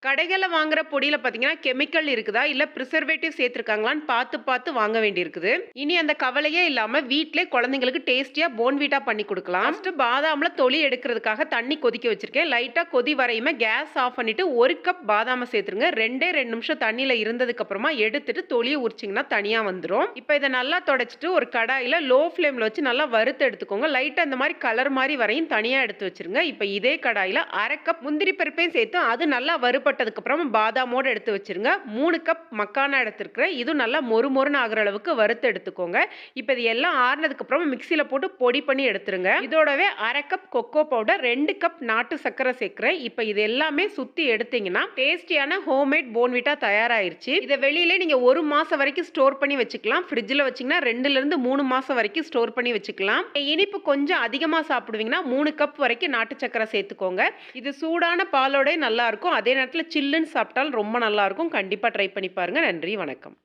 கடைகள்ல வாங்குற பொடியில பார்த்தீங்கன்னா, கெமிக்கல் இருக்குதா? இல்ல பிரிசர்வேட்டிவ் சேர்த்துருக்காங்களான்னு பார்த்து, பார்த்து வாங்க வேண்டியிருக்குது. இனி அந்த கவலையே இல்லாம வீட்லயே குழந்தைங்களுக்கு டேஸ்டியா போன்விட்டா பண்ணி குடுக்கலாம். ஃபர்ஸ்ட்டு பாதாம்ல தொலி எடுக்கிறதுக்காக தண்ணி கொதிக்க வச்சிருக்கேன். லைட்டா கொதி வரையுமே கேஸ் ஆஃப் பண்ணிட்டு 1 கப் பாதாம சேர்த்துருங்க. 2 நிமிஷம் தண்ணீல இருந்ததுக்கு அப்புறமா எடுத்துட்டு தொலிய உரிச்சீங்கன்னா தனியா வந்துரும். இப்ப இத நல்லா தொடச்சுட்டு ஒரு கடாயில லோ ஃப்ளேம்ல வச்சு நல்லா வறுத்து எடுத்துக்கோங்க. லைட்டா இந்த மாரி கலர் மாரி வரையும் தனியா எடுத்து வச்சுருங்க. இப்ப இதே கடாயில 1/2 கப் முந்திரி பருப்பையும் சேர்த்து அது நல்லா வறுபட்டதுக்கு அப்புறம் பாதாமோட எடுத்து வச்சிருங்க. 3 கப் மக்கானா எடுத்துருக்கிறேன். இதுவும் நல்லா மொறு மொறுன்னு ஆகுற அளவுக்கு வறுத்து எடுத்துக்கோங்க. இப்ப இது எல்லாம் ஆறுனதுக்கு அப்புறம் மிக்ஸியில போட்டு பொடி பண்ணி எடுத்துருங்க. இதோடவே 1/2 கப் கொக்கோ பவுடர், 2 கப் நாட்டு சர்க்கரை சேர்க்கிறேன். இப்ப இது எல்லாமே சுத்தி எடுத்தீங்கன்னா, டேஸ்டியான ஹோம்மேட் போன்விட்டா தயாராயிருச்சு. இத வெளியில நீங்க 1 மாசம் வரைக்கும் ஸ்டோர் பண்ணி வச்சுக்கலாம். ஃப்ரிட்ஜ்ல வச்சீங்கன்னா 2லிருந்து 3 மாசம் வரைக்கும் ஸ்டோர் பண்ணி வச்சுக்கலாம். இனிப்பு கொஞ்சம் அதிகமா சாப்பிடுவீங்கன்னா 3 கப் வரைக்கும் நாட்டு சர்க்கரை சேர்த்துக்கோங்க. இது சூடான பாலோட நல்லா இருக்கும். அதே நேரத்துல சில்லுன்னு சாப்பிட்டாலும் ரொம்ப நல்லா இருக்கும். கண்டிப்பா ட்ரை பண்ணி பாருங்க. நன்றி, வணக்கம்.